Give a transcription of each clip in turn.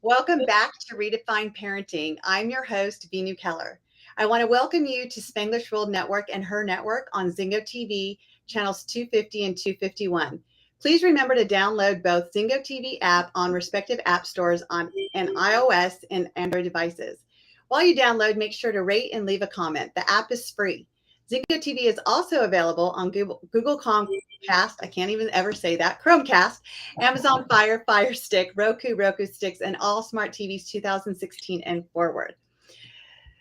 Welcome back to Redefine Parenting. I'm your host, Vinu Keller. I want to welcome you to Spanglish World Network and her network on Zingo TV, channels 250 and 251. Please remember to download both Zingo TV app on respective app stores on and iOS and Android devices. While you download, make sure to rate and leave a comment. The app is free. Zingo TV is also available on Google Chromecast. I can't even ever say that. Chromecast, Amazon Fire Stick, Roku Sticks, and all smart TVs 2016 and forward.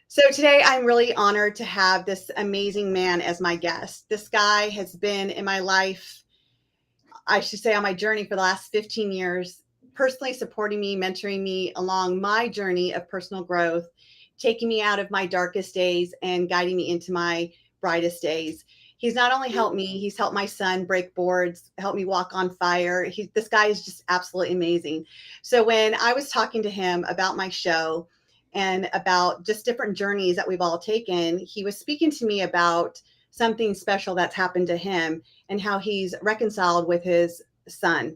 So today I'm really honored to have this amazing man as my guest. This guy has been in my life, I should say on my journey for the last 15 years, personally supporting me, mentoring me along my journey of personal growth, taking me out of my darkest days and guiding me into my brightest days. He's not only helped me, he's helped my son break boards, helped me walk on fire. This guy is just absolutely amazing. So when I was talking to him about my show and about just different journeys that we've all taken, he was speaking to me about something special that's happened to him and how he's reconciled with his son.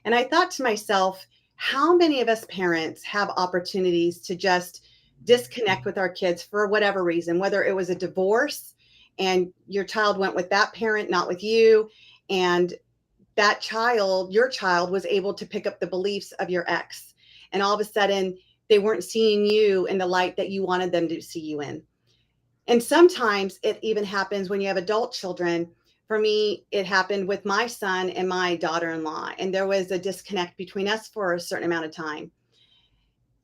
And I thought to myself, how many of us parents have opportunities to just disconnect with our kids for whatever reason, whether it was a divorce and your child went with that parent, not with you, and that child, your child, was able to pick up the beliefs of your ex. And all of a sudden, they weren't seeing you in the light that you wanted them to see you in. And sometimes it even happens when you have adult children. For me, it happened with my son and my daughter-in-law, and there was a disconnect between us for a certain amount of time.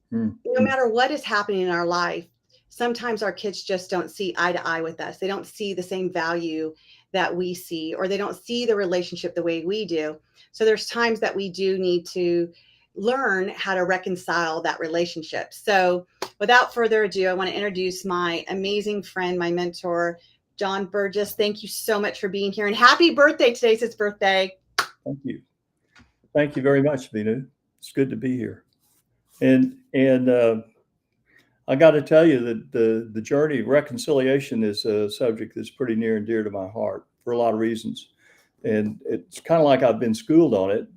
No matter what is happening in our life, sometimes our kids just don't see eye to eye with us. They don't see the same value that we see, or they don't see the relationship the way we do. So there's times that we do need to learn how to reconcile that relationship. So without further ado, I want to introduce my amazing friend, my mentor, John Burgess. Thank you so much for being here, and happy birthday. Today's his birthday. Thank you. Thank you very much, Vinu. It's good to be here. And I got to tell you that the journey of reconciliation is a subject that's pretty near and dear to my heart for a lot of reasons. And it's kind of like I've been schooled on it,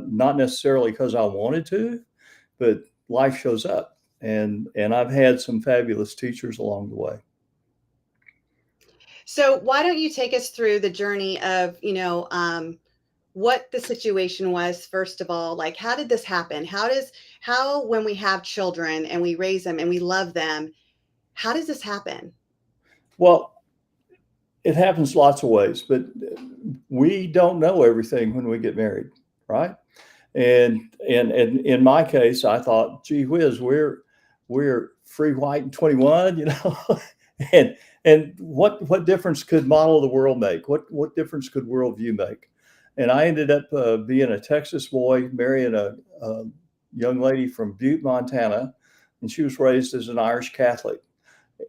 not necessarily because I wanted to, but life shows up. And I've had some fabulous teachers along the way. So why don't you take us through the journey of, what the situation was, first of all? Like, how did this happen? How when we have children and we raise them and we love them, how does this happen? Well, it happens lots of ways, but we don't know everything when we get married, right? And in my case, I thought, gee whiz, we're free, white, and 21, and what difference could model of the world make? What difference could worldview make? And I ended up being a Texas boy, marrying a young lady from Butte, Montana, and she was raised as an Irish Catholic.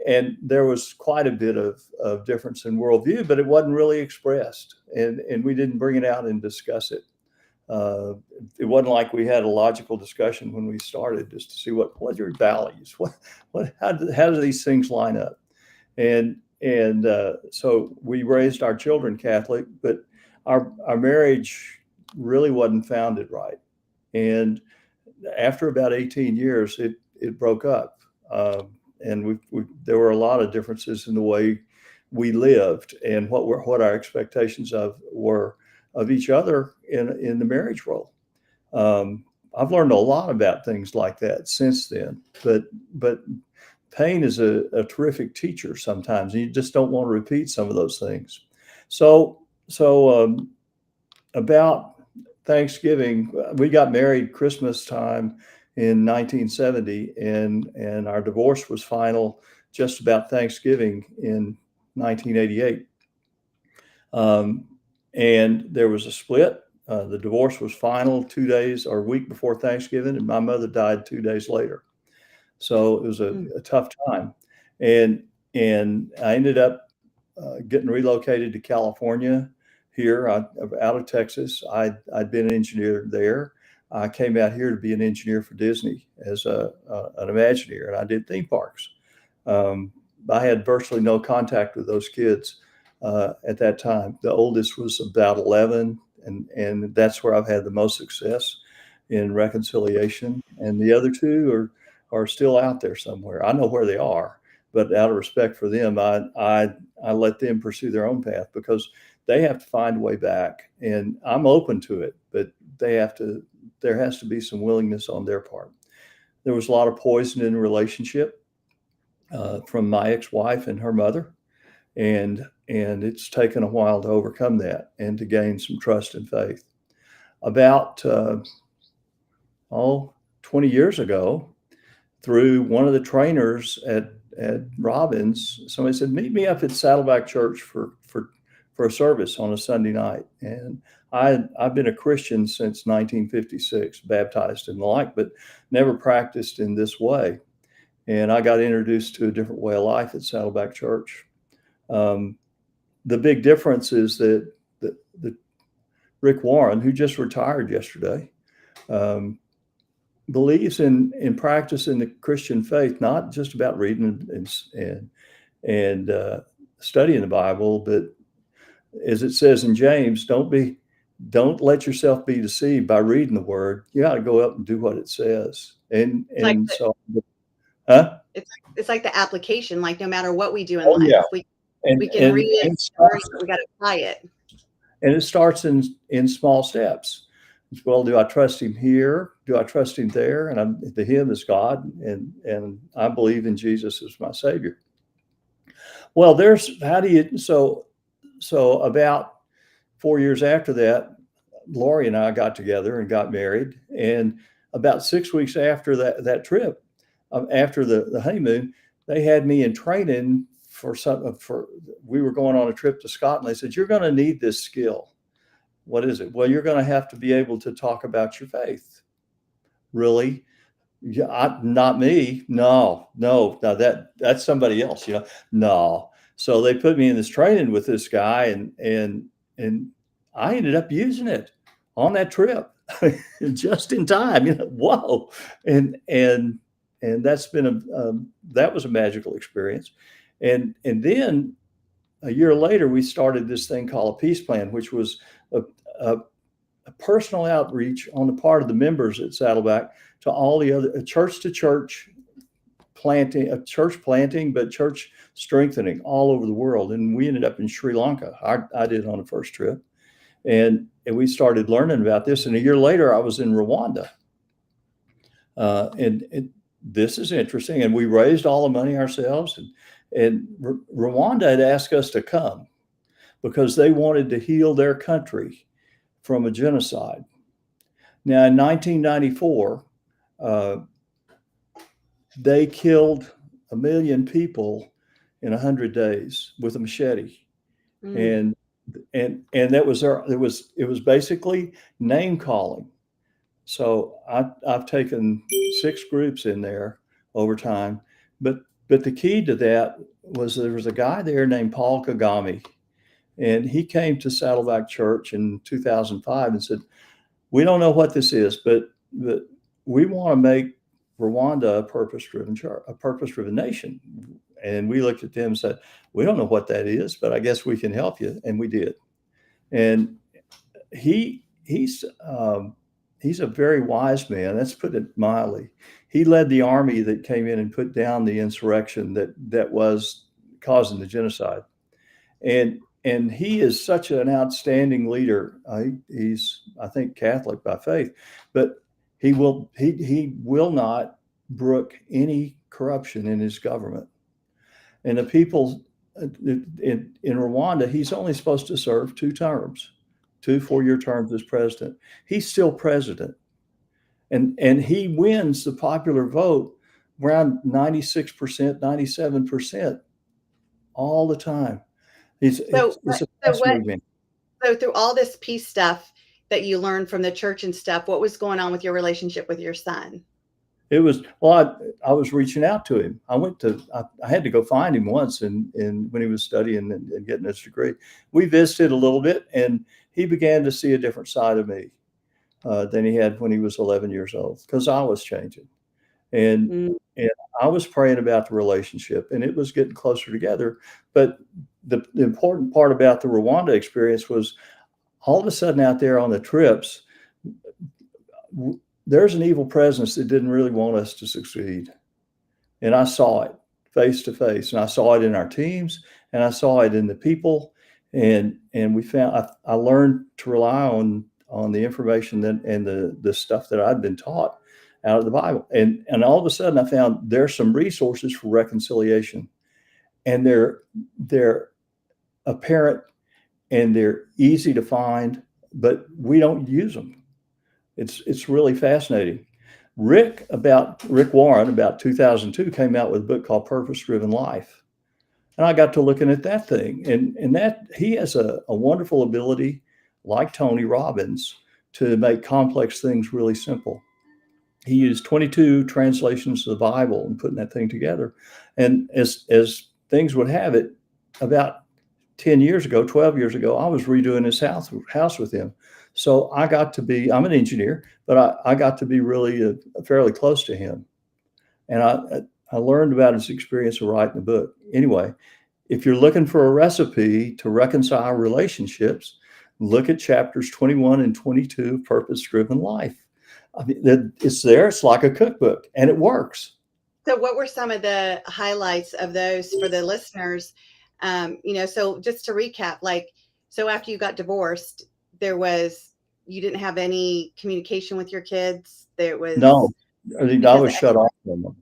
And there was quite a bit of difference in worldview, but it wasn't really expressed, and we didn't bring it out and discuss it. It wasn't like we had a logical discussion when we started just to see what are your values, how do these things line up, and so we raised our children Catholic, but our marriage really wasn't founded right, and after about 18 years, it broke up, and there were a lot of differences in the way we lived and what our expectations were of each other in the marriage role. I've learned a lot about things like that since then, but pain is a terrific teacher sometimes, and you just don't want to repeat some of those things. So about Thanksgiving, we got married Christmas time in 1970, and our divorce was final just about Thanksgiving in 1988. And there was a split. The divorce was final 2 days or a week before Thanksgiving, and my mother died 2 days later. So it was a tough time. And I ended up getting relocated to California here out of Texas. I'd been an engineer there. I came out here to be an engineer for Disney as an Imagineer, and I did theme parks. I had virtually no contact with those kids at that time. The oldest was about 11, and that's where I've had the most success. in reconciliation, and the other two are still out there somewhere. I know where they are, but out of respect for them, I let them pursue their own path because they have to find a way back, and I'm open to it, but they have to. There has to be some willingness on their part. There was a lot of poison in the relationship from my ex-wife and her mother, and it's taken a while to overcome that and to gain some trust and faith. About 20 years ago, through one of the trainers at Robbins, somebody said, "Meet me up at Saddleback Church for a service on a Sunday night." And I've been a Christian since 1956, baptized and the like, but never practiced in this way. And I got introduced to a different way of life at Saddleback Church. The big difference is that the Rick Warren, who just retired yesterday, believes in practicing the Christian faith, not just about reading and studying the Bible, but as it says in James, don't let yourself be deceived by reading the word. You got to go up and do what it says. It's like the application. Like no matter what we do in Oh life, yeah, we can read it, we got to apply it. And it starts in small steps. Well, do I trust him here? Do I trust him there? And the him is God, and I believe in Jesus as my Savior. Well, so about 4 years after that, Lori and I got together and got married. And about 6 weeks after that trip, after the honeymoon, they had me in training we were going on a trip to Scotland. They said, "You're going to need this skill." What is it? Well, you're going to have to be able to talk about your faith. Really? Yeah, not me. No, that's somebody else, no. So they put me in this training with this guy, and I ended up using it on that trip just in time, whoa. And that's been that was a magical experience. And then a year later, we started this thing called a peace plan, which was a personal outreach on the part of the members at Saddleback to all the other church to church planting, but church strengthening all over the world. And we ended up in Sri Lanka. I did on the first trip. And we started learning about this. And a year later, I was in Rwanda. And this is interesting. And we raised all the money ourselves. And Rwanda had asked us to come because they wanted to heal their country from a genocide. Now, in 1994, they killed 1 million people in 100 days with a machete. And that was it was basically name calling. So I've taken 6 groups in there over time, but the key to that was there was a guy there named Paul Kagame, and he came to Saddleback Church in 2005 and said, "We don't know what this is, but we want to make Rwanda a purpose-driven nation." And we looked at them and said, "We don't know what that is, but I guess we can help you." And we did. And he's a very wise man. Let's put it mildly. He led the army that came in and put down the insurrection that was causing the genocide. And he is such an outstanding leader. He's, I think, Catholic by faith, but he will not brook any corruption in his government. And the people in Rwanda, he's only supposed to serve 2 terms, 2 4-year terms as president. He's still president. And he wins the popular vote around 96%, 97% all the time. It's a fascinating. So through all this peace stuff that you learned from the church and stuff, what was going on with your relationship with your son? It was, well, I was reaching out to him. I had to go find him once and when he was studying and getting his degree. We visited a little bit, and he began to see a different side of me than he had when he was 11 years old, because I was changing. And I was praying about the relationship, and it was getting closer together. But the important part about the Rwanda experience was all of a sudden out there on the trips, there's an evil presence that didn't really want us to succeed. And I saw it face to face, and I saw it in our teams, and I saw it in the people. And we found I learned to rely on the information that and the stuff that I'd been taught out of the Bible. And all of a sudden I found there's some resources for reconciliation, and they're apparent and they're easy to find, but we don't use them. It's really fascinating. Rick Warren, about 2002, came out with a book called Purpose Driven Life. And I got to looking at that thing. And that he has a wonderful ability, like Tony Robbins, to make complex things really simple. He used 22 translations of the Bible and putting that thing together. And as things would have it, about 10 years ago, 12 years ago, I was redoing his house with him. So I got to be, I'm an engineer, but I got to be really fairly close to him. And I learned about his experience of writing the book. Anyway, if you're looking for a recipe to reconcile relationships, look at chapters 21 and 22 of Purpose Driven Life. I mean, it's there. It's like a cookbook, and it works. So what were some of the highlights of those for the listeners? So just to recap, so after you got divorced, you didn't have any communication with your kids. No, I was shut off from them.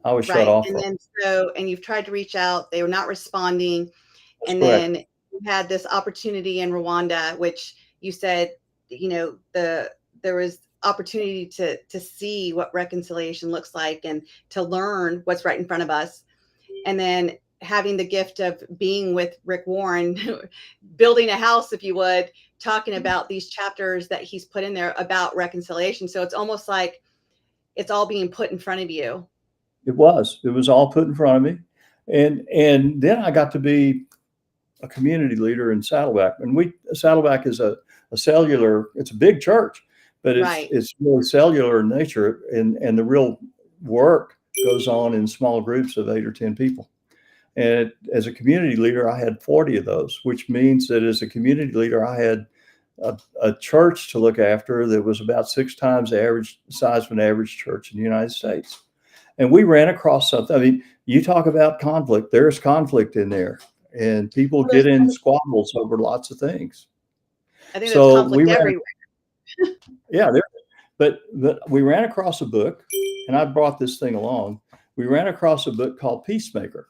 I was shut off. And then you've tried to reach out, they were not responding. That's and correct. Then you had this opportunity in Rwanda, which you said, there was opportunity to see what reconciliation looks like and to learn what's right in front of us. And then having the gift of being with Rick Warren, building a house, if you would, talking about these chapters that he's put in there about reconciliation. So it's almost like it's all being put in front of you. It was all put in front of me. And then I got to be a community leader in Saddleback. And Saddleback is a cellular, it's a big church, but it's really cellular in nature. And the real work goes on in small groups of 8 or 10 people. And as a community leader, I had 40 of those, which means that as a community leader, I had a church to look after that was about 6 times the average size of an average church in the United States. And we ran across something. I mean, you talk about conflict, there's conflict in there, and people get in squabbles over lots of things. I think there's conflict everywhere. Yeah, but we ran across a book, and I brought this thing along. We ran across a book called Peacemaker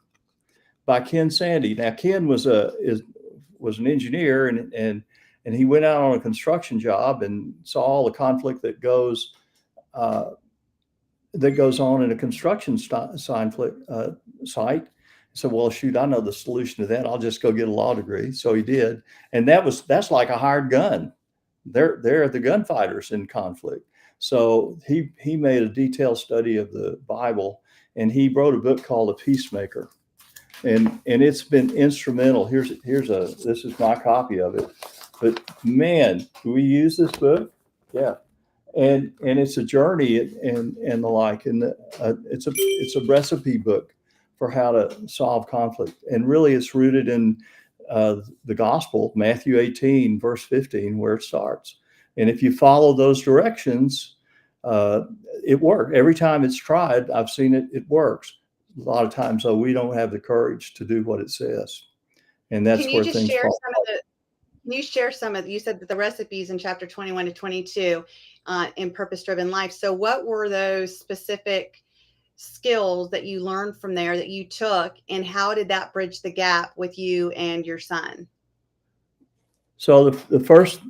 by Ken Sande. Now, Ken was an engineer, and he went out on a construction job and saw all the conflict that goes on in a construction site. So, well, shoot, I know the solution to that. I'll just go get a law degree. So he did, and that's like a hired gun. They're the gunfighters in conflict. So he made a detailed study of the Bible, and he wrote a book called The Peacemaker. And it's been instrumental. This is my copy of it. But man, do we use this book? Yeah. And it's a journey and the like. And it's a recipe book for how to solve conflict. And really it's rooted in the gospel, Matthew 18, verse 15, where it starts. And if you follow those directions, it works. Every time it's tried, I've seen it works. A lot of times, though, we don't have the courage to do what it says. And that's where things fall. Can you share you said that the recipes in chapter 21 to 22 in Purpose Driven Life. So what were those specific skills that you learned from there that you took, and how did that bridge the gap with you and your son? So the first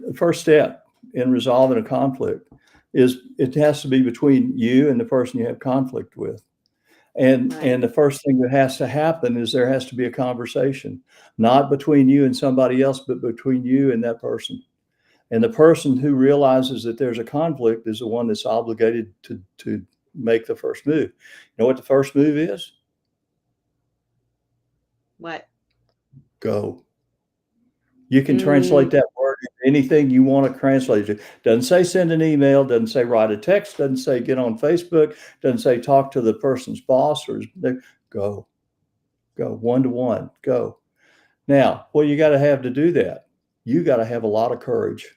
step in resolving a conflict is it has to be between you and the person you have conflict with. And the first thing that has to happen is there has to be a conversation, not between you and somebody else, but between you and that person. And the person who realizes that there's a conflict is the one that's obligated to make the first move. You know what the first move is? What? Go. You can translate that word into anything you want to translate it to. Doesn't say send an email, doesn't say write a text, doesn't say get on Facebook, doesn't say talk to the person's boss, or go one-to-one, go. Now, what you got to have to do that, you got to have a lot of courage.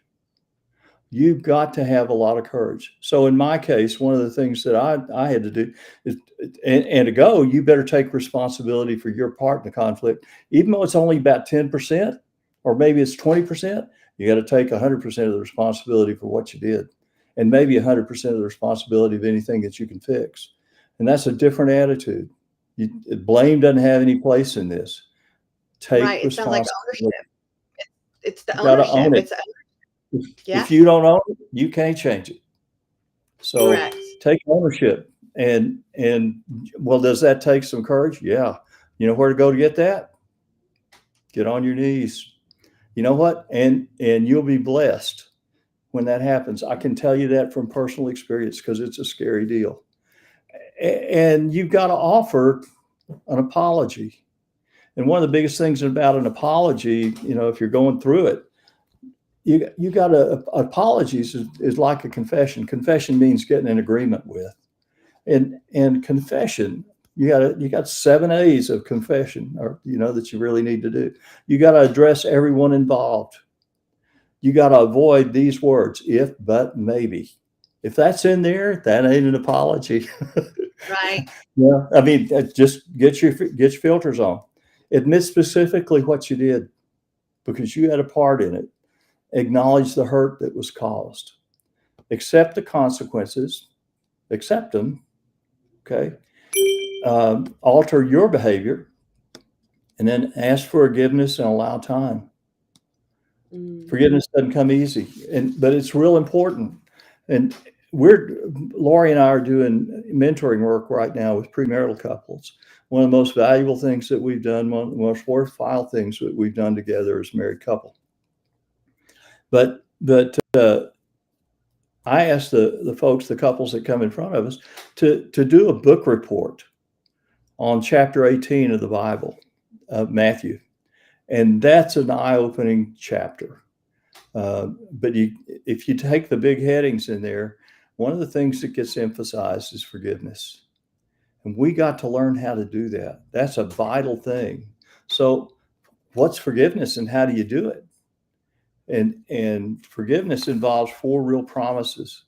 You've got to have a lot of courage. So in my case, one of the things that I had to do is, and to go, you better take responsibility for your part in the conflict, even though it's only about 10%, or maybe it's 20%. You got to take 100% of the responsibility for what you did, and maybe 100% of the responsibility of anything that you can fix. And that's a different attitude. Blame doesn't have any place in this. Take Right. It sounds like responsibility. ownership. It's the You got to ownership. own it. It's If yeah, you don't own it, you can't change it. So correct. take ownership. And well, does that take some courage? Yeah. You know where to go to get that? Get on your knees. You know what? And you'll be blessed when that happens. I can tell you that from personal experience because it's a scary deal. And you've got to offer an apology. And one of the biggest things about an apology, if you're going through it, you got to apologies is like a confession. Confession means getting in agreement with, and confession. You got 7 A's of confession, or that you really need to do. You got to address everyone involved. You got to avoid these words: if, but, maybe. If that's in there, that ain't an apology. Right. Yeah, I mean, just get your filters on. Admit specifically what you did because you had a part in it. Acknowledge the hurt that was caused. Accept the consequences. Accept them. Okay. Alter your behavior, and then ask for forgiveness and allow time. Mm. Forgiveness doesn't come easy, but it's real important. And Lori and I are doing mentoring work right now with premarital couples. One of the most valuable things that we've done, one of the most worthwhile things that we've done together as a married couple. But I asked the folks, the couples that come in front of us, to do a book report on chapter 18 of the Bible, Matthew. And that's an eye-opening chapter. But if you take the big headings in there, one of the things that gets emphasized is forgiveness. And we got to learn how to do that. That's a vital thing. So what's forgiveness and how do you do it? And forgiveness involves 4 real promises.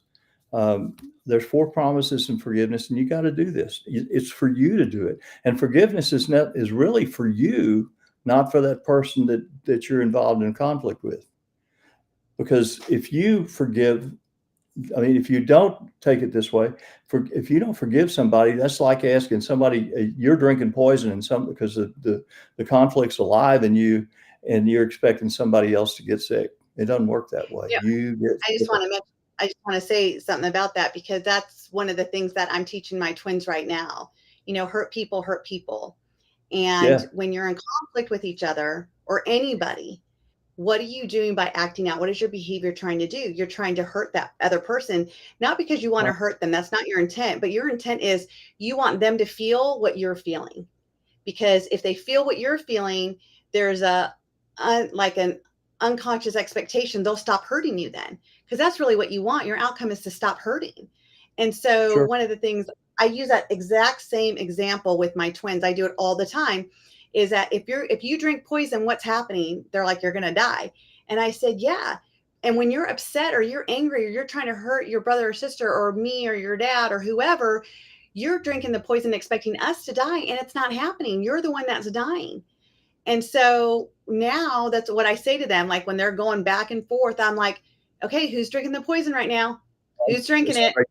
There's 4 promises in forgiveness, and you got to do this. It's for you to do it. And forgiveness is really for you, not for that person that you're involved in conflict with. Because if you forgive, if you don't take it this way, if you don't forgive somebody, that's like asking somebody, you're drinking poison because the conflict's alive in you, and you're expecting somebody else to get sick. It doesn't work that way. Yeah. You get I just sick. want to mention, I just want to say something about that because that's one of the things that I'm teaching my twins right now. Hurt people hurt people. And Yeah, when you're in conflict with each other or anybody, what are you doing by acting out? What is your behavior trying to do? You're trying to hurt that other person, not because you want to right, hurt them. That's not your intent, but your intent is you want them to feel what you're feeling. Because if they feel what you're feeling, there's like an unconscious expectation they'll stop hurting you then, because that's really what you want. Your outcome is to stop hurting. And so sure. one of the things, I use that exact same example with my twins, I do it all the time, is that if you drink poison, what's happening? They're like, you're gonna die. And I said, yeah. And when you're upset or you're angry or you're trying to hurt your brother or sister or me or your dad or whoever, you're drinking the poison expecting us to die, and it's not happening. You're the one that's dying. And so now that's what I say to them. Like when they're going back and forth, I'm like, okay, who's drinking the poison right now? Who's drinking It's it?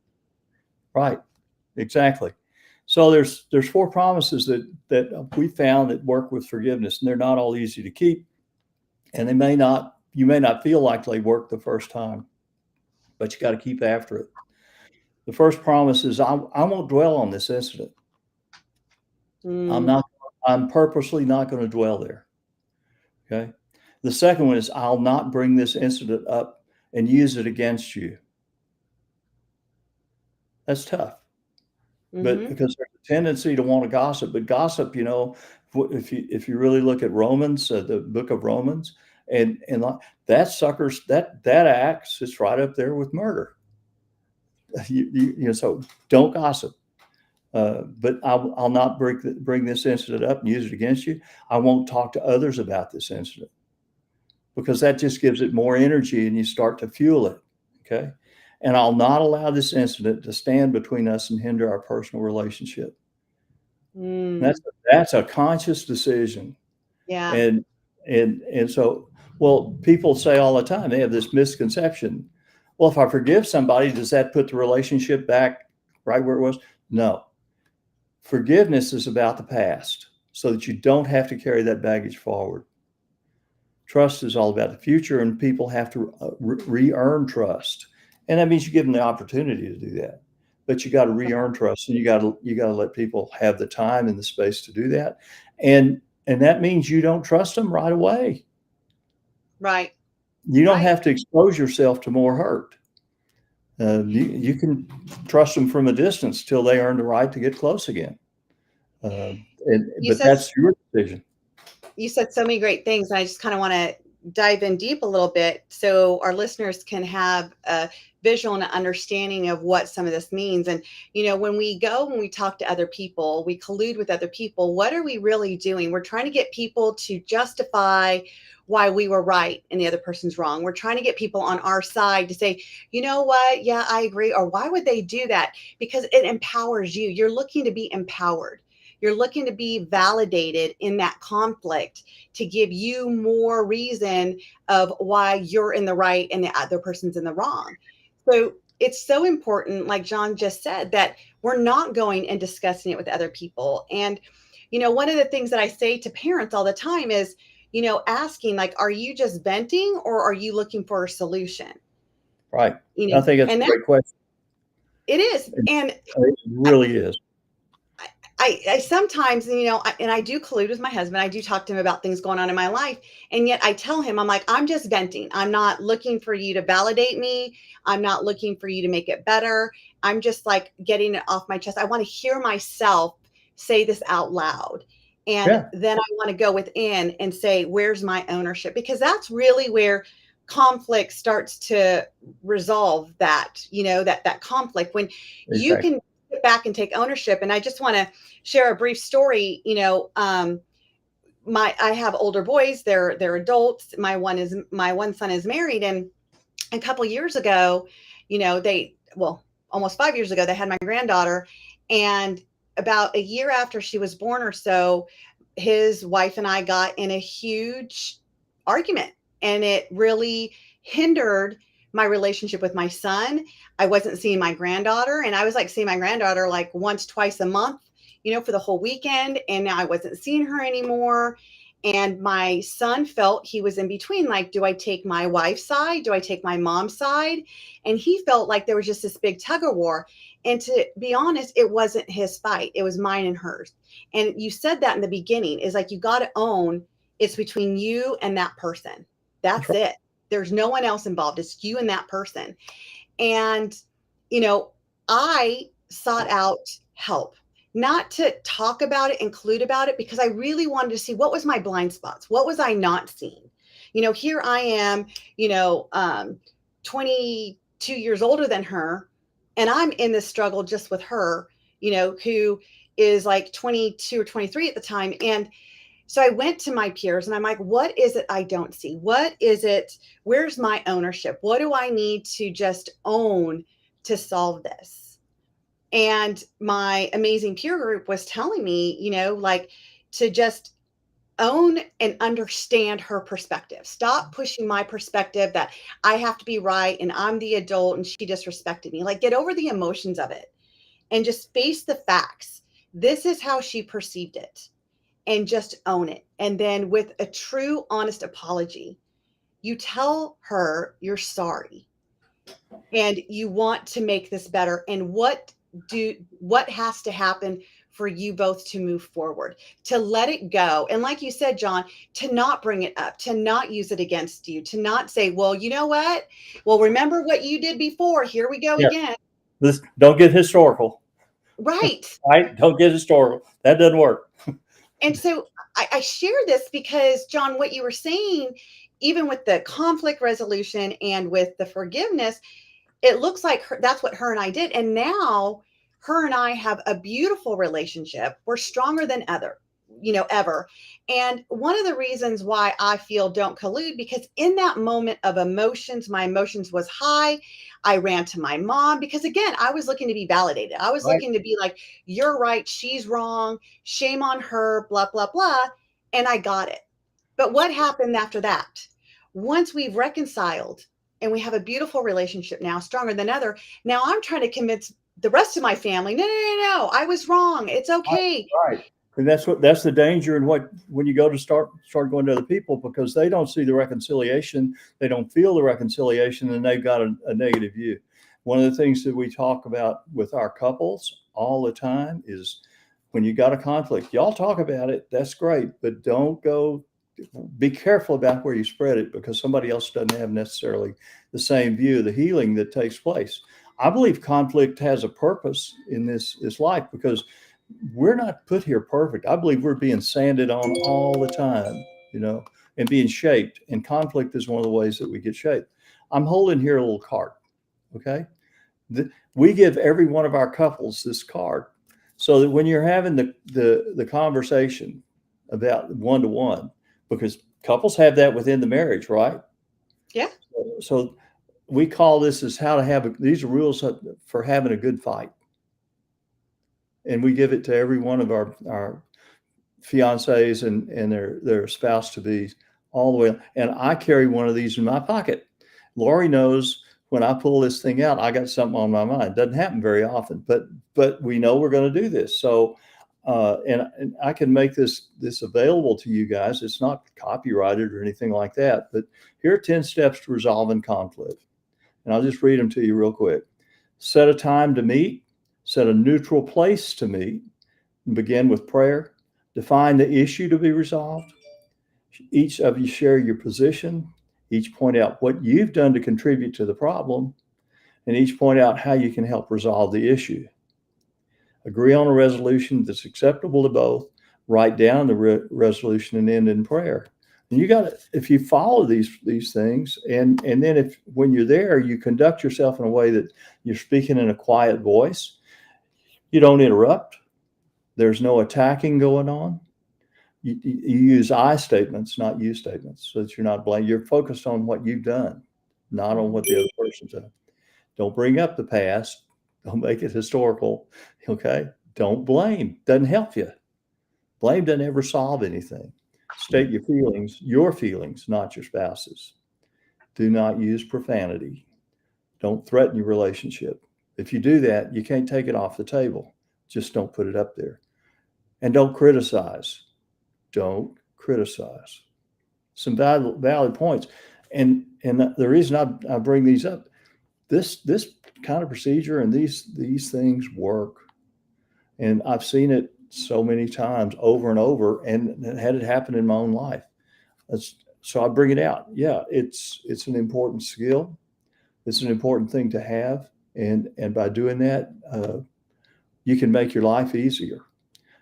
right, exactly. So there's 4 promises that we found that work with forgiveness, and they're not all easy to keep, and you may not feel like they work the first time, but you got to keep after it. The first promise is I won't dwell on this incident. Mm, I'm purposely not going to dwell there. Okay. The second one is I'll not bring this incident up and use it against you. That's tough, but mm-hmm. because there's a tendency to want to gossip, but gossip, if you really look at Romans, the book of Romans, and that suckers that acts, it's right up there with murder. So don't gossip. But I'll not bring this incident up and use it against you. I won't talk to others about this incident because that just gives it more energy and you start to fuel it. Okay. And I'll not allow this incident to stand between us and hinder our personal relationship. That's Mm, that's a conscious decision. yeah. And and so, well, people say all the time, they have this misconception. Well, if I forgive somebody, does that put the relationship back right where it was? No. Forgiveness is about the past so that you don't have to carry that baggage forward. Trust is all about the future, and people have to re-earn trust. And that means you give them the opportunity to do that. But you got to re-earn trust, and you got to let people have the time and the space to do that. And that means you don't trust them right away. Right. You don't Right. have to expose yourself to more hurt. You can trust them from a distance till they earn the right to get close again. You But said that's your decision. you said so many great things, and I just kind of want to dive in deep a little bit so our listeners can have a visual and an understanding of what some of this means. And when we talk to other people, we collude with other people, what are we really doing? We're trying to get people to justify why we were right and the other person's wrong. We're trying to get people on our side to say, you know what, yeah, I agree, or why would they do that? Because it empowers you. You're looking to be empowered. You're looking to be validated in that conflict to give you more reason of why you're in the right and the other person's in the wrong. So it's so important, like John just said, that we're not going and discussing it with other people. And, one of the things that I say to parents all the time is, asking, like, are you just venting or are you looking for a solution? Right. I think that's a And that great question. it is. It And really is. I sometimes, and I do collude with my husband. I do talk to him about things going on in my life. And yet I tell him, I'm like, I'm just venting. I'm not looking for you to validate me. I'm not looking for you to make it better. I'm just like getting it off my chest. I want to hear myself say this out loud. And Yeah, then I want to go within and say, where's my ownership? Because that's really where conflict starts to resolve that conflict when you exactly. can sit back and take ownership. And I just want to share a brief story. I have older boys. They're adults. My one son is married, and a couple years ago, almost 5 years ago, they had my granddaughter, and about a year after she was born or so, his wife and I got in a huge argument, and it really hindered my relationship with my son. I wasn't seeing my granddaughter, and I was like seeing my granddaughter like once, twice a month, for the whole weekend. And now I wasn't seeing her anymore. And my son felt he was in between. Like, do I take my wife's side? Do I take my mom's side? And he felt like there was just this big tug of war. And to be honest, it wasn't his fight, it was mine and hers. And you said that in the beginning, is like, you got to own it's between you and that person. That's That's right. it. There's no one else involved. It's you and that person. And, you know, I sought out help, not to talk about it, include about it, because I really wanted to see what was my blind spots. What was I not seeing? Here I am, you know, um, 22 years older than her, and I'm in this struggle just with her, who is like 22 or 23 at the time. And so I went to my peers and I'm like, what is it I don't see? What is it? Where's my ownership? What do I need to just own to solve this? And my amazing peer group was telling me, like, to just own and understand her perspective. Stop pushing my perspective that I have to be right and I'm the adult and she disrespected me. Like, get over the emotions of it and just face the facts. This is how she perceived it, and just own it. And then with a true, honest apology, you tell her you're sorry and you want to make this better, and what has to happen for you both to move forward, to let it go. And like you said, John, to not bring it up, to not use it against you, to not say, well, you know what? Well, remember what you did before. Here we go Yeah. again. This don't get historical. Right. Right? Don't get historical. That doesn't work. And so I share this because, John, what you were saying, even with the conflict resolution and with the forgiveness, it looks like that's what her and I did. And now her and I have a beautiful relationship. We're stronger than ever. ever. And one of the reasons why I feel don't collude, because in that moment of emotions, my emotions was high. I ran to my mom because, again, I was looking to be validated. I was Right. looking to be like, you're right, she's wrong, shame on her, blah, blah, blah. And I got it. But what happened after that? Once we've reconciled and we have a beautiful relationship now, stronger than ever, now I'm trying to convince the rest of my family, no, no, no, no, I was wrong. It's Right. okay. Right. And that's the danger in what when you go to start going to other people, because they don't see the reconciliation, they don't feel the reconciliation, and they've got a negative view. One of the things that we talk about with our couples all the time is when you got a conflict, y'all talk about it. That's great, but don't go. Be careful about where you spread it, because somebody else doesn't have necessarily the same view of the healing that takes place. I believe conflict has a purpose in this life, because we're not put here perfect. I believe we're being sanded on all the time, and being shaped. And conflict is one of the ways that we get shaped. I'm holding here a little card. Okay. We give every one of our couples this card, so that when you're having the conversation about one to one, because couples have that within the marriage, right? Yeah. So we call this as how to these are rules for having a good fight. And we give it to every one of our fiancés and their spouse to be all the way. And I carry one of these in my pocket. Lori knows when I pull this thing out, I got something on my mind. Doesn't happen very often, but we know we're going to do this. So, and I can make this available to you guys. It's not copyrighted or anything like that, but here are 10 steps to resolving conflict. And I'll just read them to you real quick. Set a time to meet, set a neutral place to meet, and begin with prayer. Define the issue to be resolved. Each of you share your position. Each point out what you've done to contribute to the problem, and each point out how you can help resolve the issue. Agree on a resolution that's acceptable to both. Write down the resolution and end in prayer. And you got to, if you follow these things, and then if when you're there, you conduct yourself in a way that you're speaking in a quiet voice. You don't interrupt. There's no attacking going on. You use I statements, not you statements, so that you're not blaming. You're focused on what you've done, not on what the other person's done. Don't bring up the past. Don't make it historical. Okay. Don't blame. Doesn't help you. Blame doesn't ever solve anything. State your feelings, not your spouse's. Do not use profanity. Don't threaten your relationship. If you do that, you can't take it off the table. Just don't put it up there. And don't criticize. Don't criticize. Some valid points. And the reason I bring these up, this kind of procedure and these things work. And I've seen it so many times over and over, and had it happen in my own life. So I bring it out. Yeah, it's an important skill. It's an important thing to have. And by doing that, you can make your life easier.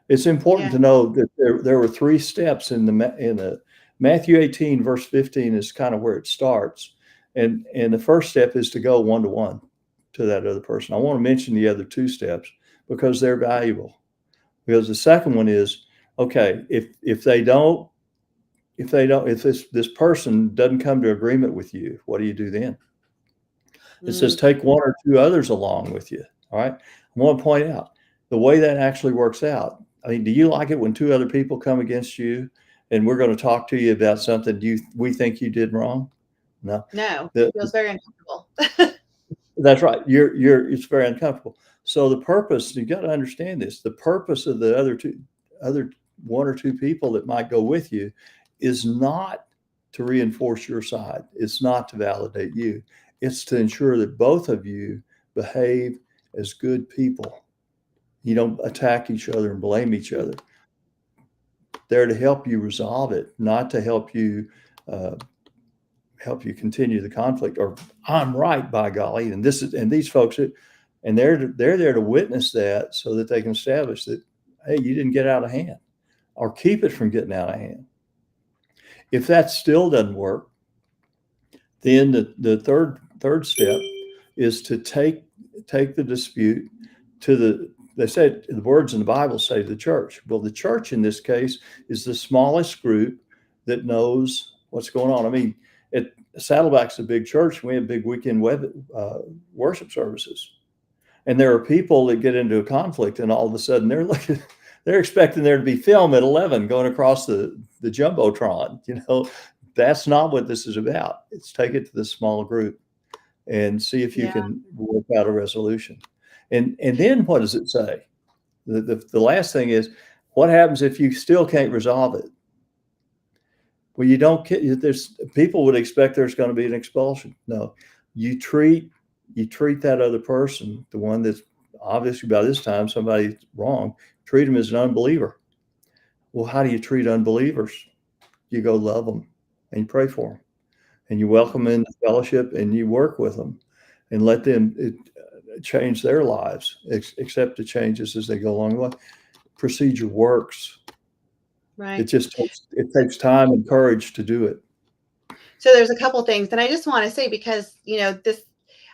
It's important to know that there were 3 steps in the Matthew 18 verse 15 is kind of where it starts. And the first step is to go one-to-one to that other person. I want to mention the other 2 steps because they're valuable. Because the second one is, okay, if this person doesn't come to agreement with you, what do you do then? It says take 1 or 2 others along with you. All right. I want to point out the way that actually works out. I mean, do you like it when 2 other people come against you and we're going to talk to you about something we think you did wrong? No. No, it feels very uncomfortable. That's right. It's very uncomfortable. So the purpose, you got to understand this, the purpose of the other 1 or 2 people that might go with you is not to reinforce your side. It's not to validate you. It's to ensure that both of you behave as good people. You don't attack each other and blame each other. They're to help you resolve it, not to help you continue the conflict. Or I'm right, by golly, and these folks, and they're there to witness that so that they can establish that, hey, you didn't get out of hand, or keep it from getting out of hand. If that still doesn't work, then the third step is to take the dispute to they said the words in the Bible say the church. Well, the church in this case is the smallest group that knows what's going on. I mean, Saddleback's a big church. We have big weekend worship services, and there are people that get into a conflict, and all of a sudden they're expecting there to be film at 11 going across the jumbotron. That's not what this is about. It's take it to this small group and see if you Yeah. can work out a resolution. And then what does it say? The last thing is, what happens if you still can't resolve it? Well, there's people would expect there's going to be an expulsion. No, you treat that other person, the one that's obviously by this time somebody's wrong, treat them as an unbeliever. Well, how do you treat unbelievers? You go love them and you pray for them and you welcome them into fellowship and you work with them and let them change their lives, accept the changes as they go along the way. Procedure works. Right. It takes time and courage to do it. So there's a couple things, and I just want to say, because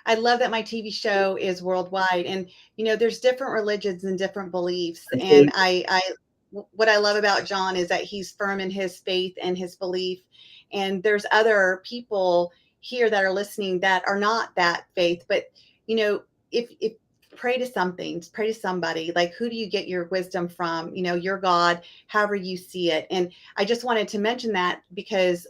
I love that my TV show is worldwide, and there's different religions and different beliefs, and what I love about John is that he's firm in his faith and his belief, and there's other people here that are listening that are not that faith, but if pray to somebody, like, who do you get your wisdom from? Your God, however you see it. And I just wanted to mention that because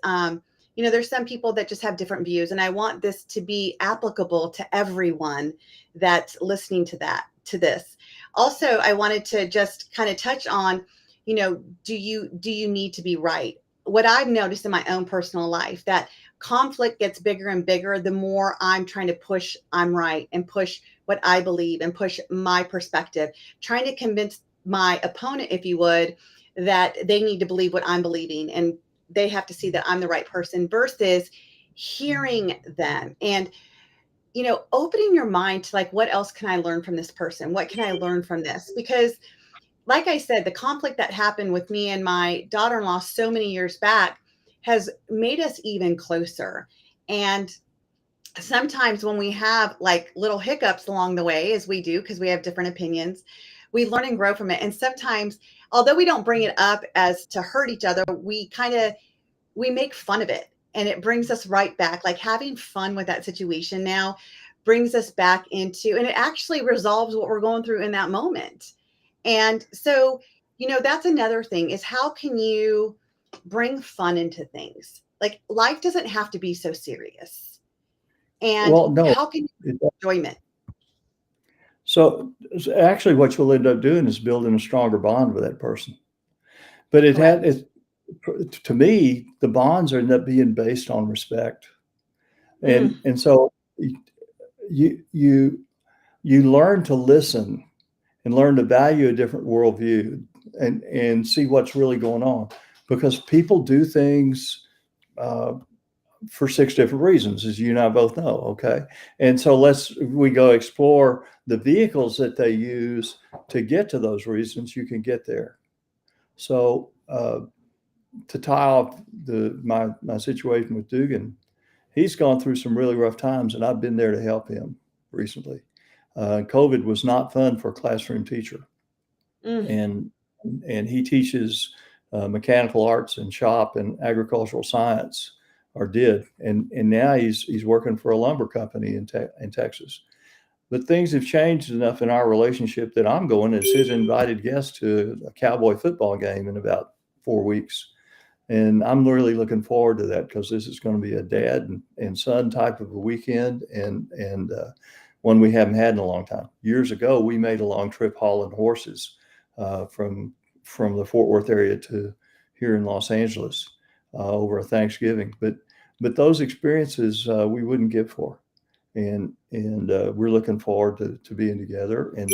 there's some people that just have different views, and I want this to be applicable to everyone that's listening to this. Also, I wanted to just kind of touch on, do you need to be right? What I've noticed in my own personal life, that conflict gets bigger and bigger the more I'm trying to push I'm right and push what I believe and push my perspective, trying to convince my opponent, if you would, that they need to believe what I'm believing, and they have to see that I'm the right person, versus hearing them and opening your mind to, like, what else can I learn from this person? What can I learn from this? Because, like I said, the conflict that happened with me and my daughter-in-law so many years back has made us even closer. And sometimes when we have like little hiccups along the way, as we do, because we have different opinions, we learn and grow from it. And sometimes, although we don't bring it up as to hurt each other, we make fun of it, and it brings us right back. Like, having fun with that situation now brings us back into, and it actually resolves what we're going through in that moment. And so, that's another thing, is how can you bring fun into things? Like, life doesn't have to be so serious. And Well, no. how can you enjoyment? So actually, what you'll end up doing is building a stronger bond with that person. But to me, the bonds end up being based on respect, and so you learn to listen and learn to value a different worldview and see what's really going on, because people do things for 6 different reasons, as you and I both know. Okay. And so we go explore the vehicles that they use to get to those reasons. You can get there. So, to tie off my situation with Dugan, he's gone through some really rough times, and I've been there to help him recently. COVID was not fun for a classroom teacher, and he teaches mechanical arts and shop and agricultural science, or did, and now he's working for a lumber company in Texas. But things have changed enough in our relationship that I'm going as his invited guest to a Cowboy football game in about 4 weeks. And I'm really looking forward to that, because this is going to be a dad and son type of a weekend, and one we haven't had in a long time. Years ago, we made a long trip hauling horses from the Fort Worth area to here in Los Angeles over a Thanksgiving. But those experiences we wouldn't give for. And we're looking forward to being together. And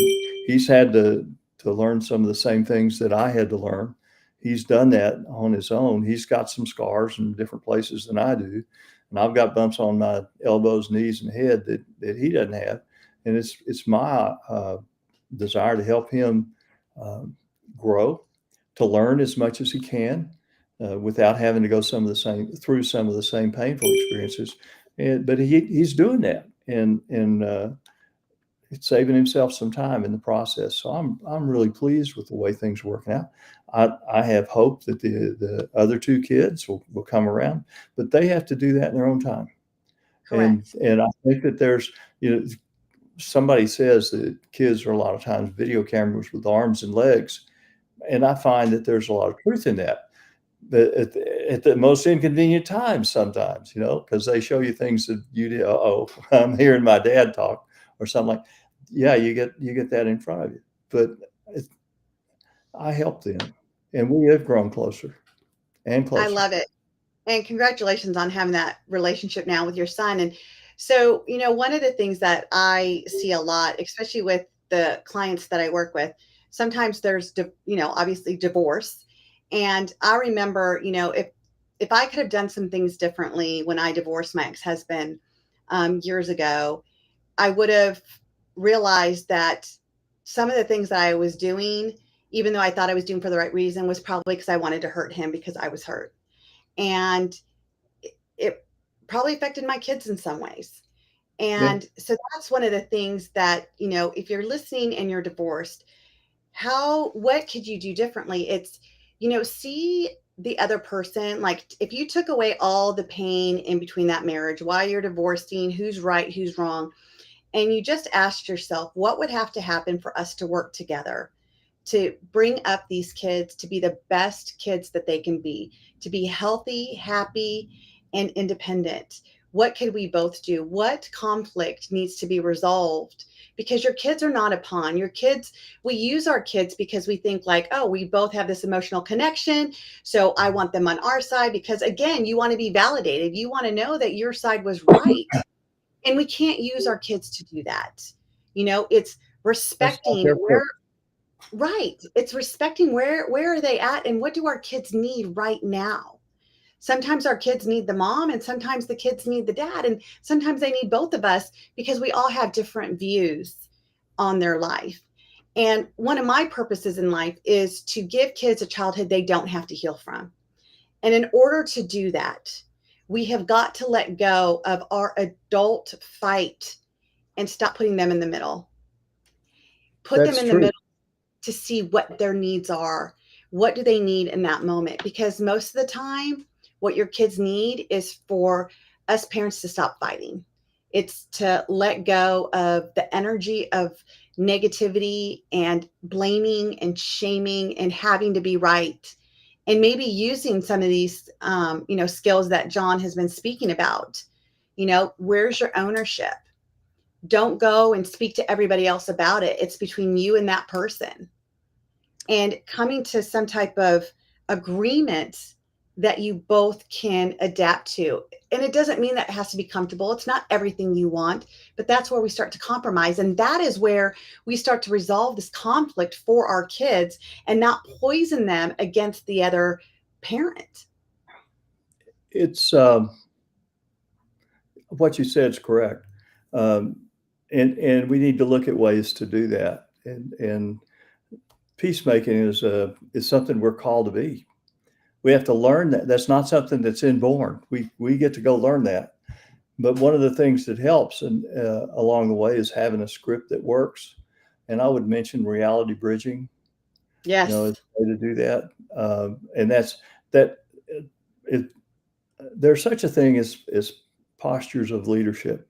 he's had to learn some of the same things that I had to learn. He's done that on his own. He's got some scars in different places than I do, and I've got bumps on my elbows, knees, and head that he doesn't have. And it's my desire to help him grow, to learn as much as he can, without having to go through some of the same painful experiences. But he's doing that, and saving himself some time in the process. So I'm really pleased with the way things are working out. I have hope that the other two kids will come around, but they have to do that in their own time. Correct. And I think that there's, somebody says that kids are a lot of times video cameras with arms and legs, and I find that there's a lot of truth in that. But at the most inconvenient times, sometimes, because they show you things that you do. Oh, I'm hearing my dad talk or something like. Yeah, you get that in front of you, but I help them, and we have grown closer and I closer. love it. And congratulations on having that relationship now with your son. And so, one of the things that I see a lot, especially with the clients that I work with, sometimes there's, obviously divorce. And I remember, if I could have done some things differently when I divorced my ex-husband years ago, I would have realized that some of the things that I was doing, even though I thought I was doing for the right reason, was probably because I wanted to hurt him because I was hurt. And it probably affected my kids in some ways. Yeah, And so that's one of the things that, if you're listening and you're divorced, what could you do differently? It's, see the other person. Like if you took away all the pain in between that marriage, why you're divorcing, who's right, who's wrong, and you just asked yourself, what would have to happen for us to work together to bring up these kids to be the best kids that they can be, to be healthy, happy, and independent? What could we both do? What conflict needs to be resolved? Because your kids are not a pawn. Your kids, we use our kids because we think like, oh, we both have this emotional connection. So I want them on our side because, again, you want to be validated. You want to know that your side was right. And we can't use our kids to do that. It's that's not respecting their where. purpose. Right. It's respecting where are they at and what do our kids need right now? Sometimes our kids need the mom and sometimes the kids need the dad and sometimes they need both of us because we all have different views on their life. And one of my purposes in life is to give kids a childhood they don't have to heal from. And in order to do that, we have got to let go of our adult fight and stop putting them in the middle. Put them That's in the true. middle to see what their needs are. What do they need in that moment? Because most of the time, what your kids need is for us parents to stop fighting. It's to let go of the energy of negativity and blaming and shaming and having to be right. And maybe using some of these, skills that John has been speaking about. Where's your ownership? Don't go and speak to everybody else about it. It's between you and that person and coming to some type of agreement that you both can adapt to. And it doesn't mean that it has to be comfortable. It's not everything you want, but that's where we start to compromise. And that is where we start to resolve this conflict for our kids and not poison them against the other parent. It's what you said is correct, um, and we need to look at ways to do that. And peacemaking is something we're called to be. We have to learn that. That's not something that's inborn. We get to go learn that. But one of the things that helps and along the way is having a script that works. And I would mention reality bridging, as Yes. a way to do that. And that's that. It, there's such a thing as postures of leadership.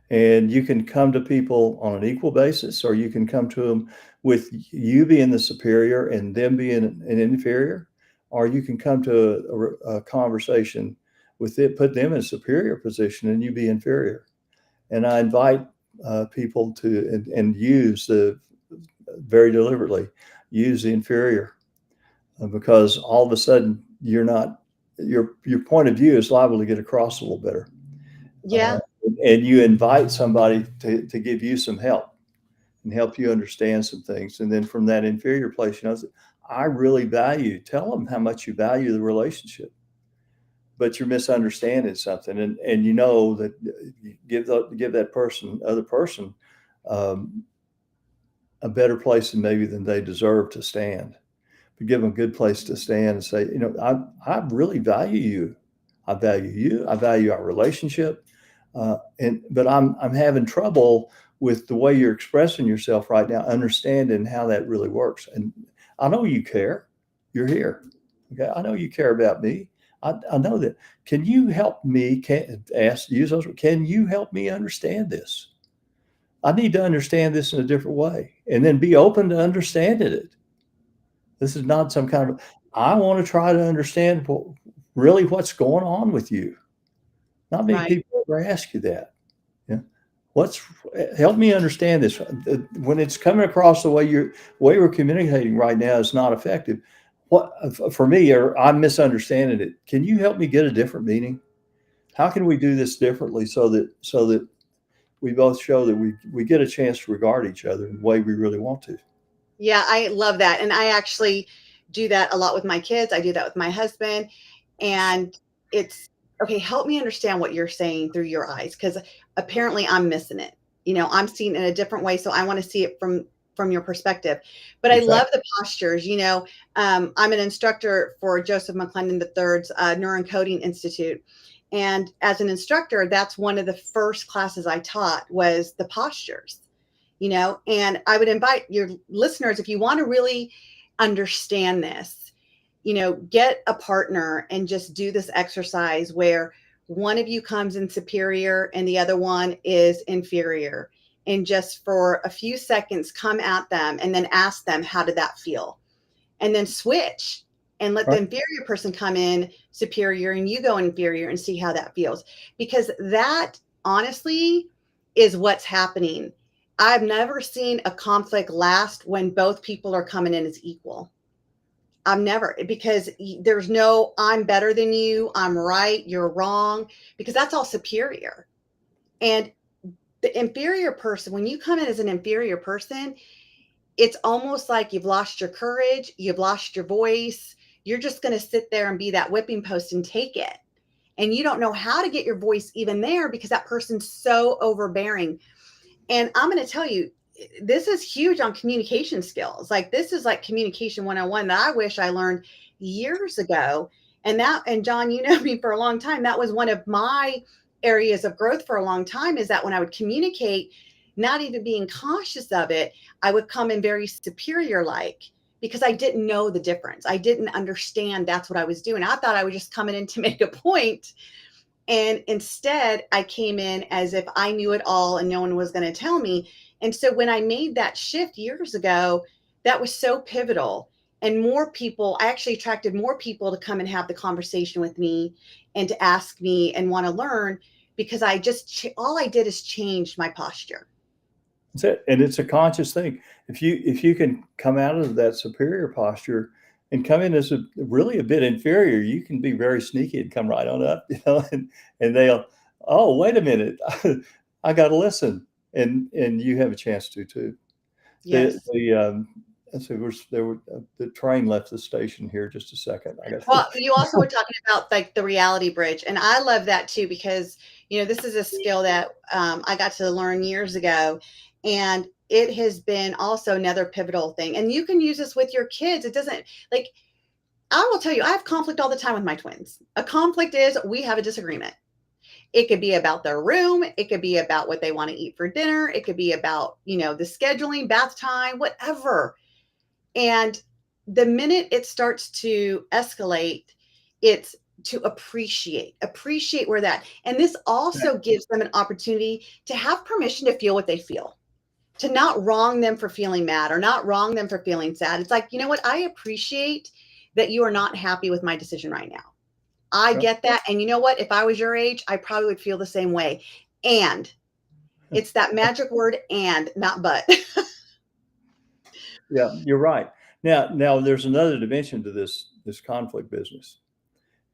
And you can come to people on an equal basis, or you can come to them with you being the superior and them being an inferior, or you can come to a conversation with it, put them in a superior position and you be inferior. And I invite people to and use the very deliberately use the inferior because all of a sudden you're not your point of view is liable to get across a little better. Uh, Yeah. and you invite somebody to give you some help and help you understand some things. And then from that inferior place, I really tell them how much you value the relationship, but you're misunderstanding something. And that you give that other person, um, a better place than they deserve to stand. But give them a good place to stand and say, I really value you. I value you. I value our relationship. But I'm having trouble with the way you're expressing yourself right now, understanding how that really works. And I know you care. You're here. Okay. I know you care about me. I know that. Can you help me? Use those. Can you help me understand this? I need to understand this in a different way, and then be open to understanding it. This is not some kind of. I want to try to understand really what's going on with you. Not many Right. people ever ask you that. Yeah. What's Help me understand this. When it's coming across the way we're communicating right now is not effective. What for me, or I'm misunderstanding it. Can you help me get a different meaning? How can we do this differently so that we both show that we get a chance to regard each other in the way we really want to? Yeah, I love that. And I actually do that a lot with my kids. I do that with my husband. And it's okay, help me understand what you're saying through your eyes because apparently I'm missing it. I'm seeing it in a different way. So I want to see it from your perspective. But I love Exactly. the postures. I'm an instructor for Joseph McClendon III's Neuroencoding Institute. And as an instructor, that's one of the first classes I taught was the postures. And I would invite your listeners, if you want to really understand this, get a partner and just do this exercise where one of you comes in superior and the other one is inferior. And just for a few seconds, come at them and then ask them, how did that feel? And then switch and let the Right. inferior person come in superior and you go inferior and see how that feels. Because that honestly is what's happening. I've never seen a conflict last when both people are coming in as equal. I've never, because there's no, I'm better than you, I'm right, you're wrong, because that's all superior. And the inferior person, when you come in as an inferior person, it's almost like you've lost your courage, you've lost your voice. You're just going to sit there and be that whipping post and take it. And you don't know how to get your voice even there because that person's so overbearing. And I'm going to tell you, this is huge on communication skills. Like this is like communication 101 that I wish I learned years ago. And John, you know me for a long time. That was one of my areas of growth for a long time is that when I would communicate, not even being cautious of it, I would come in very superior like because I didn't know the difference. I didn't understand that's what I was doing. I thought I was just coming in to make a point, and instead, I came in as if I knew it all and no one was going to tell me. And so when I made that shift years ago, that was so pivotal. And more people, I actually attracted more people to come and have the conversation with me and to ask me and want to learn because all I did is change my posture. That's it. And it's a conscious thing. If you can come out of that superior posture and come in as really a bit inferior, you can be very sneaky and come right on up, and they'll, oh, wait a minute, I got to listen, and you have a chance to too. Yes. Let's see, the train left the station here. Just a second. I got. Well, you also were talking about like the reality bridge, and I love that too because this is a skill that I got to learn years ago, and it has been also another pivotal thing. And you can use this with your kids. It doesn't like I will tell you, I have conflict all the time with my twins. A conflict is we have a disagreement. It could be about their room. It could be about what they want to eat for dinner. It could be about the scheduling, bath time, whatever. And the minute it starts to escalate, it's to appreciate where that. And this also gives them an opportunity to have permission to feel what they feel, to not wrong them for feeling mad or not wrong them for feeling sad. It's like, you know what? I appreciate that you are not happy with my decision right now. I get that. And you know what? If I was your age, I probably would feel the same way. And it's that magic word and not but. Yeah, you're right. Now there's another dimension to this conflict business,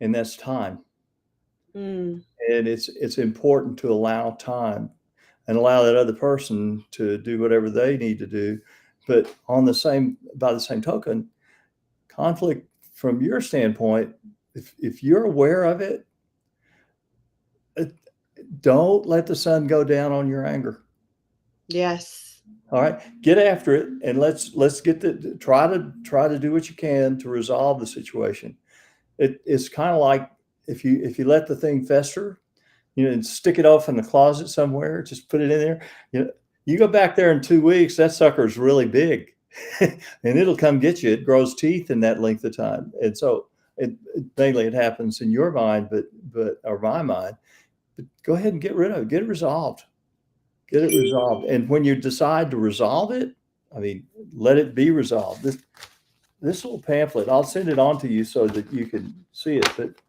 and that's time. Mm, And it's important to allow time and allow that other person to do whatever they need to do. But by the same token, conflict from your standpoint, if you're aware of it, uh, don't let the sun go down on your anger. yes. All right, get after it, and let's try to do what you can to resolve the situation. It's kind of like if you let the thing fester, and stick it off in the closet somewhere, just put it in there. You know, You go back there in 2 weeks, that sucker's really big, and it'll come get you. It grows teeth in that length of time, and so mainly it happens in your mind, but or my mind. But go ahead and get rid of it. Get it resolved. Get it resolved. And when you decide to resolve it, I mean, let it be resolved. This little pamphlet, I'll send it on to you so that you can see it.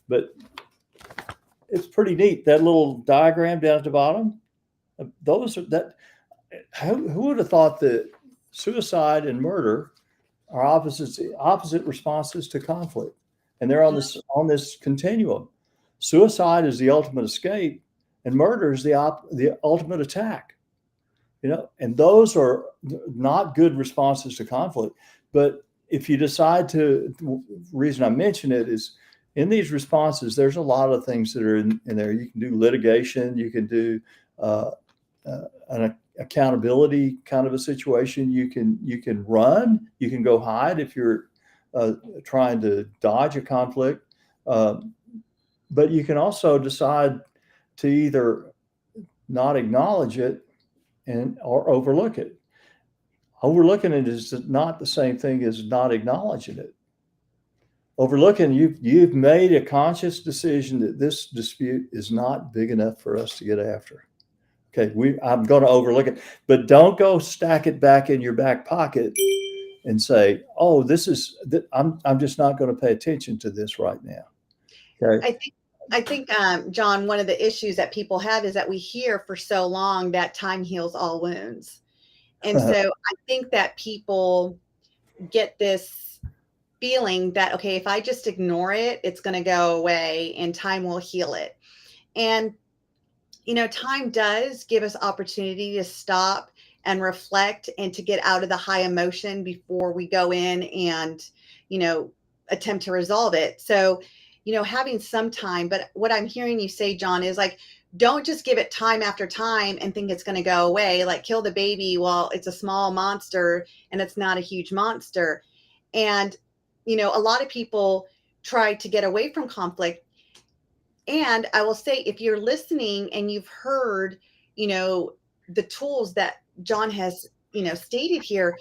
But it's pretty neat. That little diagram down at the bottom, those are that. Who would have thought that suicide and murder are opposite responses to conflict, and they're on this continuum. Suicide is the ultimate escape, and murder is the ultimate attack. And those are not good responses to conflict. But if you decide to, the reason I mention it is in these responses, there's a lot of things that are in there. You can do litigation, you can do an accountability kind of a situation. You can run, you can go hide if you're trying to dodge a conflict. But you can also decide to either not acknowledge it or overlook it. Overlooking it is not the same thing as not acknowledging it. Overlooking, you've made a conscious decision that this dispute is not big enough for us to get after. Okay, I'm going to overlook it, but don't go stack it back in your back pocket and say, "Oh, I'm just not going to pay attention to this right now." Okay. I think, John, one of the issues that people have is that we hear for so long that time heals all wounds. And so I think that people get this feeling that, okay, if I just ignore it, it's going to go away and time will heal it. And, time does give us opportunity to stop and reflect and to get out of the high emotion before we go in and, attempt to resolve it. So, having some time, but what I'm hearing you say, John, is like, don't just give it time after time and think it's going to go away. Like kill the baby while it's a small monster and it's not a huge monster. And, a lot of people try to get away from conflict. And I will say, if you're listening and you've heard, the tools that John has, stated here,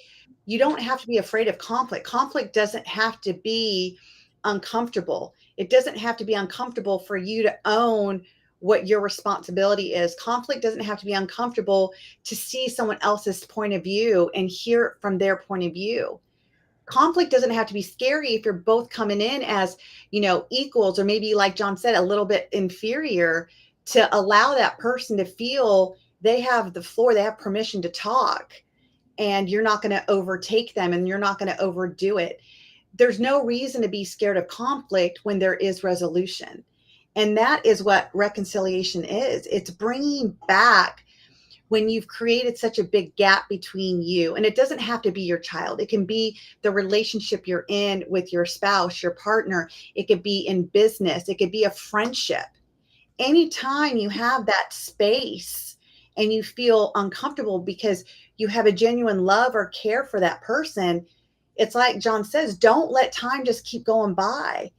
you don't have to be afraid of conflict. Conflict doesn't have to be uncomfortable. It doesn't have to be uncomfortable for you to own what your responsibility is. Conflict doesn't have to be uncomfortable to see someone else's point of view and hear it from their point of view. Conflict doesn't have to be scary if you're both coming in as, equals, or maybe, like John said, a little bit inferior, to allow that person to feel they have the floor, they have permission to talk, and you're not going to overtake them and you're not going to overdo it. There's no reason to be scared of conflict when there is resolution. And that is what reconciliation is. It's bringing back when you've created such a big gap between you. And it doesn't have to be your child. It can be the relationship you're in with your spouse, your partner. It could be in business. It could be a friendship. Anytime you have that space and you feel uncomfortable because you have a genuine love or care for that person, it's like John says, don't let time just keep going by.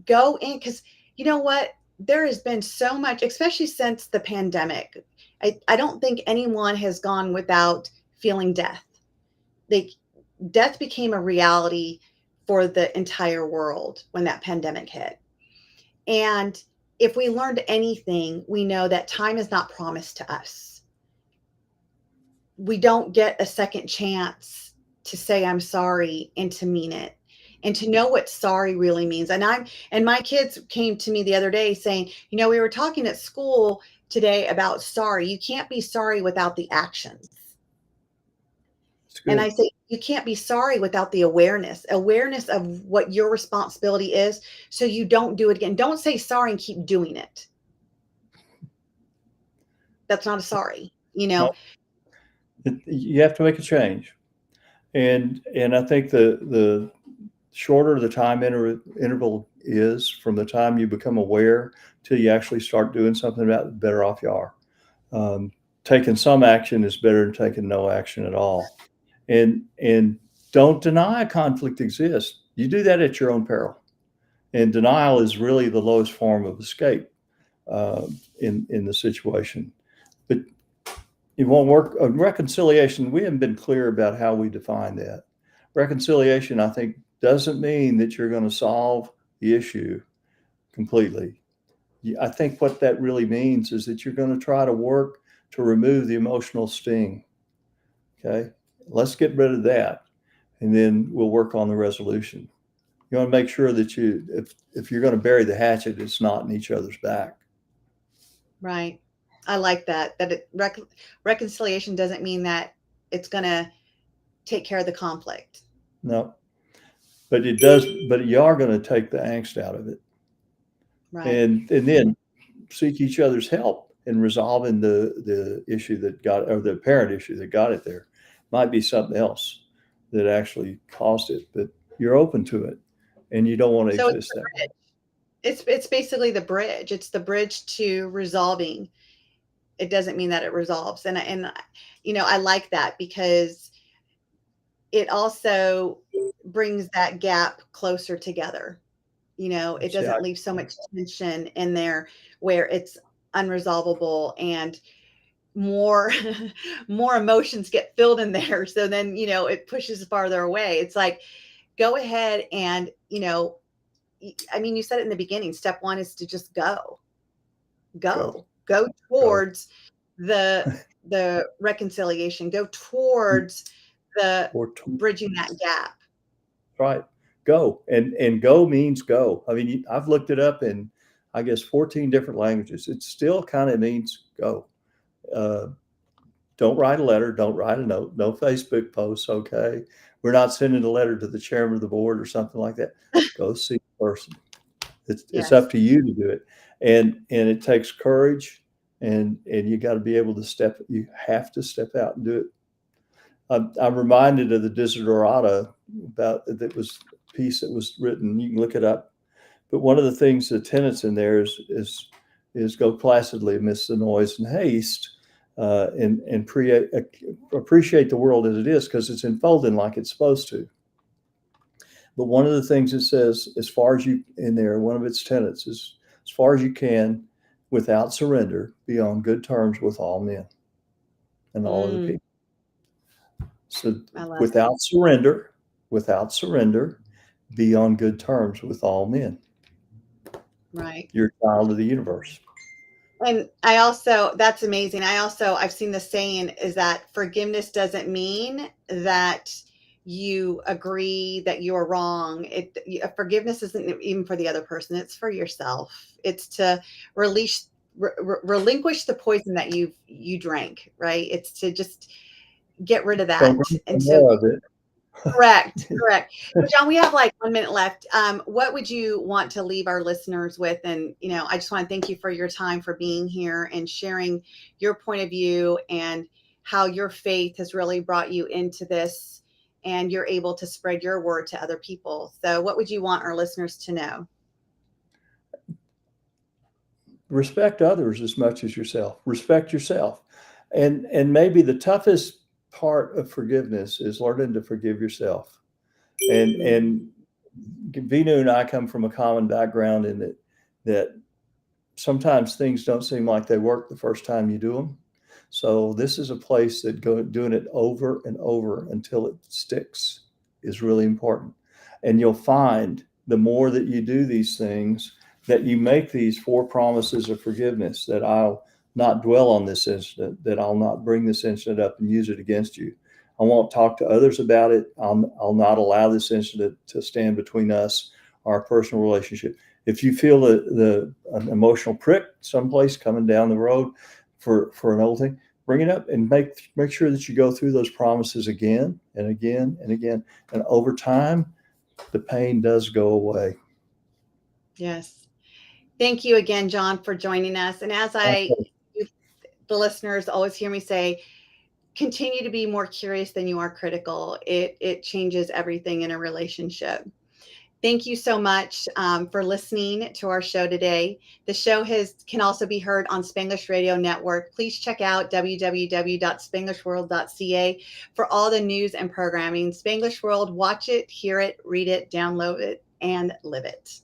Go in, because you know what? There has been so much, especially since the pandemic. I don't think anyone has gone without feeling death. Death became a reality for the entire world when that pandemic hit. And if we learned anything, we know that time is not promised to us. We don't get a second chance to say I'm sorry and to mean it and to know what sorry really means. And my kids came to me the other day saying, we were talking at school today about sorry. You can't be sorry without the actions. And I say, you can't be sorry without the awareness of what your responsibility is, so you don't do it again. Don't say sorry and keep doing it. That's not a sorry, No, you have to make a change. And I think the shorter the time interval is from the time you become aware till you actually start doing something about it, the better off you are. Taking some action is better than taking no action at all. And don't deny a conflict exists. You do that at your own peril. And denial is really the lowest form of escape in the situation. But it won't work. Reconciliation, we haven't been clear about how we define that. Reconciliation, I think, doesn't mean that you're going to solve the issue completely. I think what that really means is that you're going to try to work to remove the emotional sting. Okay, let's get rid of that, and then we'll work on the resolution. You want to make sure that if you're going to bury the hatchet, it's not in each other's back. Right. I like that. Reconciliation doesn't mean that it's going to take care of the conflict. No, but it does. But you are going to take the angst out of it, Right. and then seek each other's help in resolving the issue that got, or the apparent issue that got it there. Might be something else that actually caused it, but you're open to it, and you don't want to exist that way. It's basically the bridge. It's the bridge to resolving. It doesn't mean that it resolves. And I like that because it also brings that gap closer together. It doesn't leave so much tension in there where it's unresolvable and more more emotions get filled in there. So then, it pushes farther away. It's like, go ahead and, you said it in the beginning, step one is to just go towards the reconciliation, go towards the bridging that gap. Right. Go. And go means go. I mean, I've looked it up in, I guess, 14 different languages. It still kind of means go. Don't write a letter. Don't write a note. No Facebook posts. Okay. We're not sending a letter to the chairman of the board or something like that. Go see the person. It's up to you to do it. And it takes courage, and you got to be able to you have to step out and do it. I'm reminded of the Desiderata that was a piece that was written. You can look it up. But one of the things, the tenets in there is go placidly amidst the noise and haste, and appreciate the world as it is, because it's unfolding like it's supposed to. But one of the things it says, as far as you in there, one of its tenets is, as far as you can, without surrender, be on good terms with all men and all other people. So without surrender, be on good terms with all men. Right. You're a child of the universe. And that's amazing. I've seen the saying is that forgiveness doesn't mean that you agree that you are wrong. Forgiveness isn't even for the other person. It's for yourself. It's to relinquish the poison that you drank, right? It's to just get rid of that. And so correct. So John, we have like 1 minute left. What would you want to leave our listeners with? And, I just want to thank you for your time, for being here and sharing your point of view and how your faith has really brought you into this, and you're able to spread your word to other people. So what would you want our listeners to know? Respect others as much as yourself. Respect yourself. And maybe the toughest part of forgiveness is learning to forgive yourself. And Vinu and I come from a common background in that sometimes things don't seem like they work the first time you do them. So this is a place that doing it over and over until it sticks is really important. And you'll find the more that you do these things, that you make these 4 promises of forgiveness, that I'll not dwell on this incident, that I'll not bring this incident up and use it against you. I won't talk to others about it. I'll not allow this incident to stand between us, our personal relationship. If you feel an emotional prick someplace coming down the road for an old thing, bring it up and make sure that you go through those promises again and again and again. And over time, the pain does go away. Yes. Thank you again, John, for joining us. And as the listeners always hear me say, continue to be more curious than you are critical. It changes everything in a relationship. Thank you so much for listening to our show today. The show can also be heard on Spanglish Radio Network. Please check out www.spanglishworld.ca for all the news and programming. Spanglish World, watch it, hear it, read it, download it, and live it.